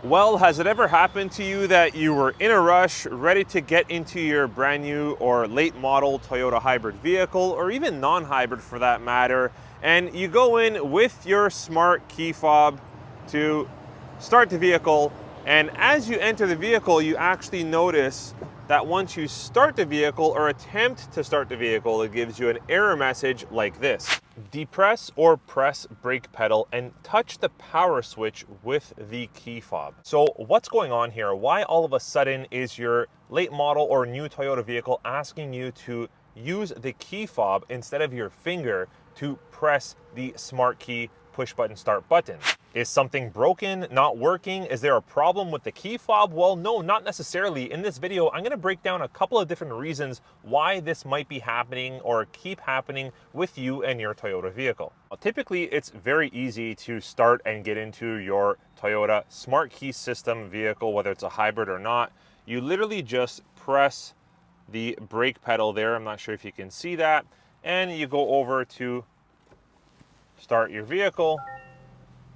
Well, has it ever happened to you that you were in a rush, ready to get into your brand new or late model Toyota hybrid vehicle, or even non-hybrid for that matter, and you go in with your smart key fob to start the vehicle, and as you enter the vehicle, you actually notice that once you start the vehicle or attempt to start the vehicle, it gives you an error message like this. Depress or press brake pedal and touch the power switch with the key fob. So what's going on here? Why all of a sudden is your late model or new Toyota vehicle asking you to use the key fob instead of your finger to press the smart key push button start button? Is something broken, not working? Is there a problem with the key fob? Well, no, not necessarily. In this video, I'm gonna break down a couple of different reasons why this might be happening or keep happening with you and your Toyota vehicle. Well, typically, it's very easy to start and get into your Toyota smart key system vehicle, whether it's a hybrid or not. You literally just press the brake pedal there. I'm not sure if you can see that. And you go over to start your vehicle,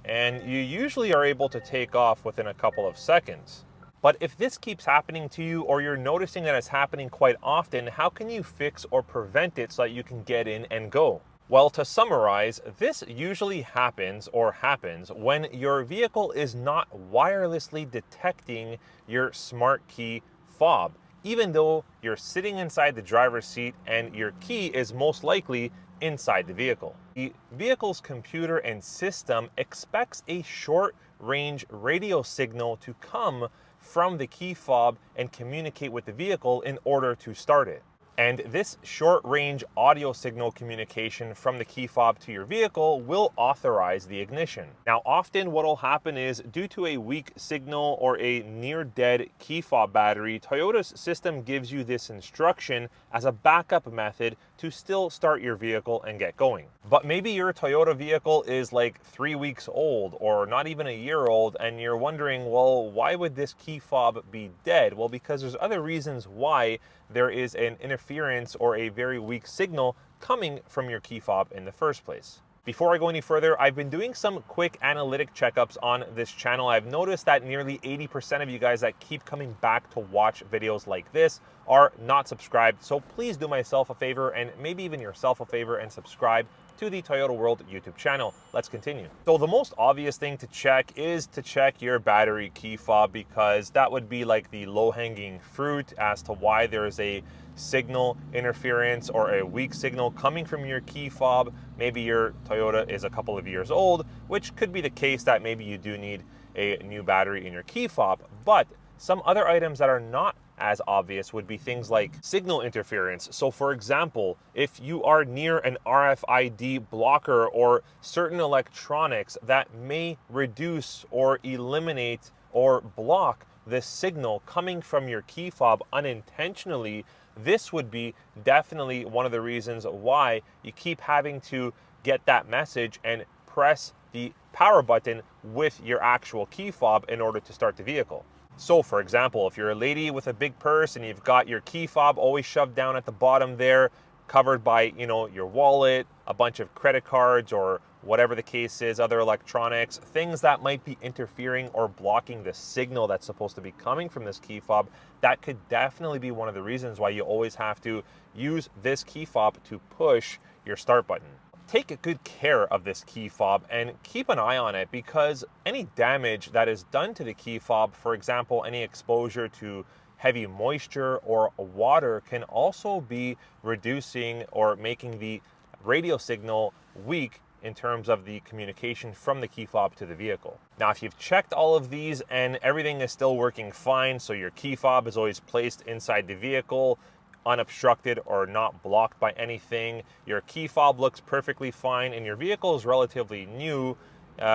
and you usually are able to take off within a couple of seconds. But if this keeps happening to you, or you're noticing that it's happening quite often, how can you fix or prevent it so that you can get in and go? Well, to summarize, this usually happens when your vehicle is not wirelessly detecting your smart key fob, even though you're sitting inside the driver's seat and your key is most likely inside the vehicle. The vehicle's computer and system expects a short-range radio signal to come from the key fob and communicate with the vehicle in order to start it. And this short-range audio signal communication from the key fob to your vehicle will authorize the ignition. Now, often what will happen is, due to a weak signal or a near-dead key fob battery, Toyota's system gives you this instruction as a backup method to still start your vehicle and get going. But maybe your Toyota vehicle is like 3 weeks old or not even a year old, and you're wondering, well, why would this key fob be dead? Well, because there's other reasons why there is an interference or a very weak signal coming from your key fob in the first place. Before I go any further, I've been doing some quick analytic checkups on this channel. I've noticed that nearly 80% of you guys that keep coming back to watch videos like this are not subscribed. So please do myself a favor, and maybe even yourself a favor, and subscribe to the Toyota World YouTube channel. Let's continue. So the most obvious thing to check is to check your battery key fob, because that would be like the low-hanging fruit as to why there's a signal interference or a weak signal coming from your key fob. Maybe your Toyota is a couple of years old, which could be the case that maybe you do need a new battery in your key fob. But some other items that are not as obvious would be things like signal interference. So for example, if you are near an RFID blocker or certain electronics that may reduce or eliminate or block the signal coming from your key fob unintentionally, this would be definitely one of the reasons why you keep having to get that message and press the power button with your actual key fob in order to start the vehicle. So for example, if you're a lady with a big purse and you've got your key fob always shoved down at the bottom there, covered by, your wallet, a bunch of credit cards, or whatever the case is, other electronics, things that might be interfering or blocking the signal that's supposed to be coming from this key fob, that could definitely be one of the reasons why you always have to use this key fob to push your start button. Take good care of this key fob and keep an eye on it, because any damage that is done to the key fob, for example, any exposure to heavy moisture or water, can also be reducing or making the radio signal weak in terms of the communication from the key fob to the vehicle. Now, if you've checked all of these and everything is still working fine, so your key fob is always placed inside the vehicle, unobstructed or not blocked by anything, your key fob looks perfectly fine, and your vehicle is relatively new,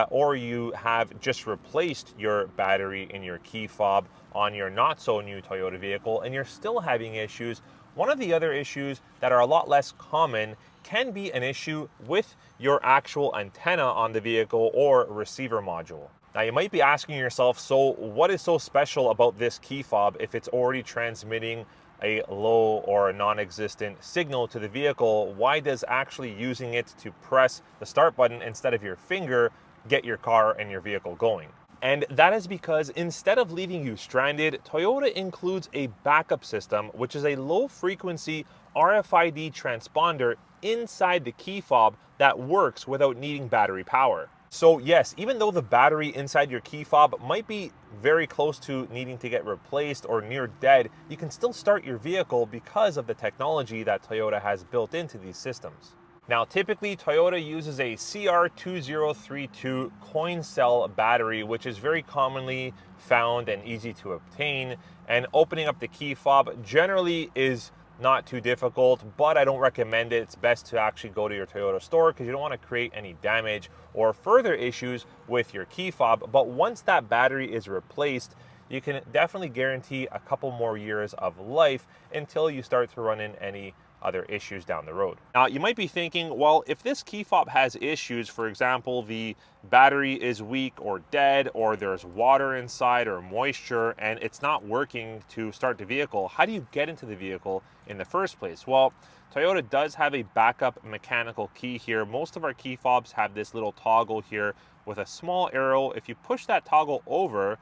or you have just replaced your battery in your key fob on your not so new Toyota vehicle, and you're still having issues, one of the other issues that are a lot less common can be an issue with your actual antenna on the vehicle or receiver module. Now you might be asking yourself, so what is so special about this key fob if it's already transmitting a low or a non-existent signal to the vehicle? Why does actually using it to press the start button instead of your finger get your car and your vehicle going? And that is because instead of leaving you stranded, Toyota includes a backup system, which is a low frequency RFID transponder inside the key fob that works without needing battery power. So yes, even though the battery inside your key fob might be very close to needing to get replaced or near dead, you can still start your vehicle because of the technology that Toyota has built into these systems. Now, typically Toyota uses a CR2032 coin cell battery, which is very commonly found and easy to obtain. And opening up the key fob generally is not too difficult, but I don't recommend it. It's best to actually go to your Toyota store because you don't want to create any damage or further issues with your key fob. But once that battery is replaced, you can definitely guarantee a couple more years of life until you start to run into any other issues down the road. Now, you might be thinking, well, if this key fob has issues, for example, the battery is weak or dead, or there's water inside or moisture, and it's not working to start the vehicle, how do you get into the vehicle in the first place? Well, Toyota does have a backup mechanical key here. Most of our key fobs have this little toggle here with a small arrow. If you push that toggle over,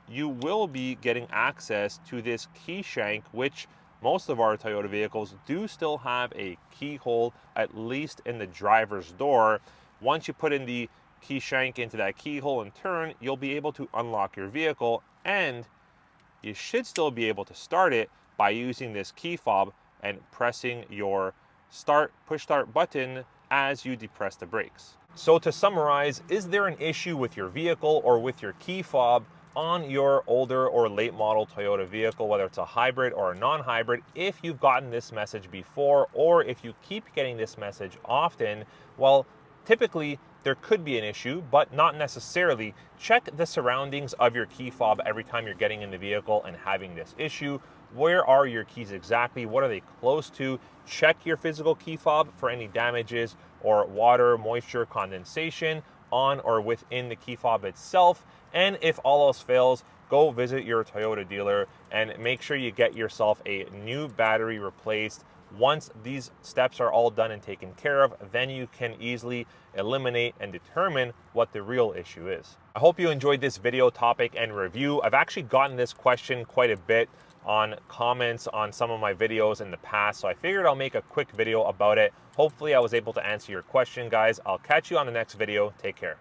you will be getting access to this key shank, which most of our Toyota vehicles do still have a keyhole, at least in the driver's door. Once you put in the key shank into that keyhole and turn, you'll be able to unlock your vehicle, and you should still be able to start it by using this key fob and pressing your push start button as you depress the brakes. So to summarize, is there an issue with your vehicle or with your key fob on your older or late model Toyota vehicle, whether it's a hybrid or a non-hybrid? If you've gotten this message before, or if you keep getting this message often, well, typically there could be an issue, but not necessarily. Check the surroundings of your key fob every time you're getting in the vehicle and having this issue. Where are your keys exactly? What are they close to? Check your physical key fob for any damages or water, moisture, condensation on or within the key fob itself. And if all else fails, go visit your Toyota dealer and make sure you get yourself a new battery replaced. Once these steps are all done and taken care of, then you can easily eliminate and determine what the real issue is. I hope you enjoyed this video topic and review. I've actually gotten this question quite a bit on comments on some of my videos in the past, so I figured I'll make a quick video about it. Hopefully I was able to answer your question, guys. I'll catch you on the next video. Take care.